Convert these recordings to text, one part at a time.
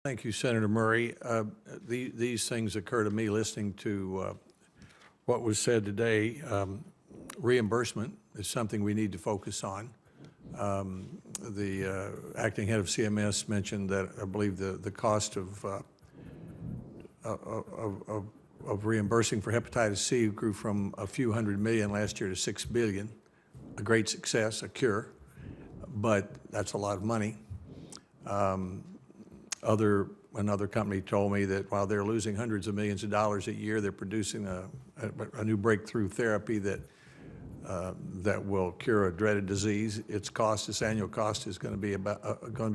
Thank you, Senator Murray. These things occur to me listening to what was said today. Reimbursement is something we need to focus on. The acting head of CMS mentioned that I believe the cost of reimbursing for hepatitis C grew from a few $100 million last year to $6 billion. A great success, a cure, but that's a lot of money. Another company told me that while they're losing hundreds of millions of dollars a year, they're producing a new breakthrough therapy that will cure a dreaded disease. Its annual cost is going to be a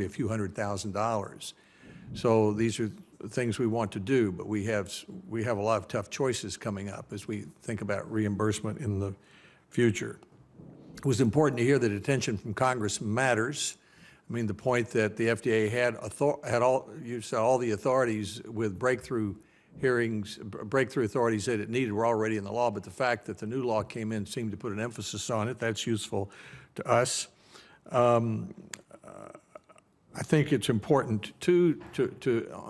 few $100,000. So these are things we want to do, but we have a lot of tough choices coming up as we think about reimbursement in the future. It was important to hear that attention from Congress matters. I mean, the point that the FDA had all the authorities with breakthrough authorities that it needed were already in the law, but the fact that the new law came in seemed to put an emphasis on it. That's useful to us. I think it's important too,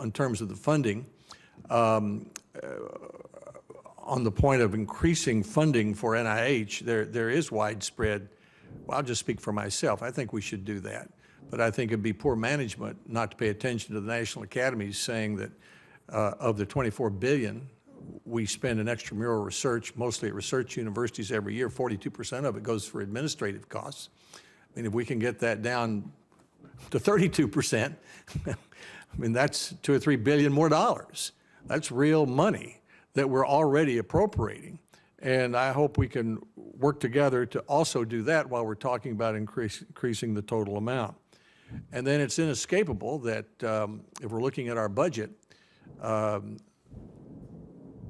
in terms of the funding, on the point of increasing funding for NIH, there is widespread, well, I'll just speak for myself, I think we should do that. But I think it'd be poor management not to pay attention to the national academies saying that of the $24 billion we spend in extramural research, mostly at research universities every year, 42% of it goes for administrative costs. I mean, if we can get that down to 32%, I mean, that's $2 or $3 billion more dollars. That's real money that we're already appropriating. And I hope we can work together to also do that while we're talking about increasing the total amount. And then it's inescapable that if we're looking at our budget, the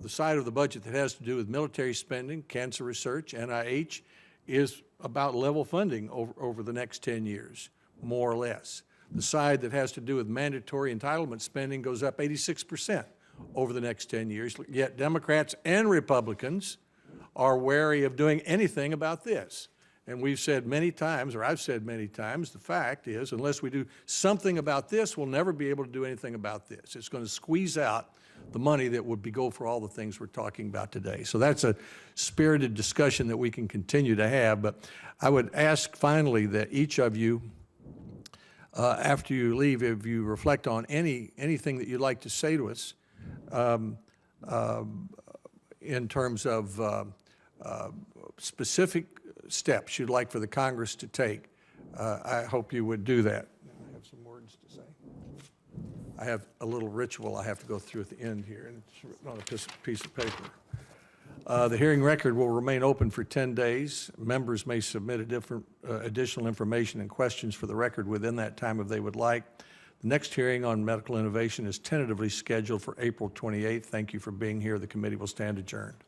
side of the budget that has to do with military spending, cancer research, NIH, is about level funding over the next 10 years, more or less. The side that has to do with mandatory entitlement spending goes up 86% over the next 10 years, yet Democrats and Republicans are wary of doing anything about this. And we've said many times, or I've said many times, the fact is, unless we do something about this, we'll never be able to do anything about this. It's going to squeeze out the money that would go for all the things we're talking about today. So that's a spirited discussion that we can continue to have. But I would ask finally that each of you, after you leave, if you reflect on anything that you'd like to say to us in terms of specific steps you'd like for the Congress to take, I hope you would do that. I have some words to say. I have a little ritual I have to go through at the end here, and it's written on a piece of paper. The hearing record will remain open for 10 days. Members may submit additional information and questions for the record within that time if they would like. The next hearing on medical innovation is tentatively scheduled for April 28th. Thank you for being here. The committee will stand adjourned.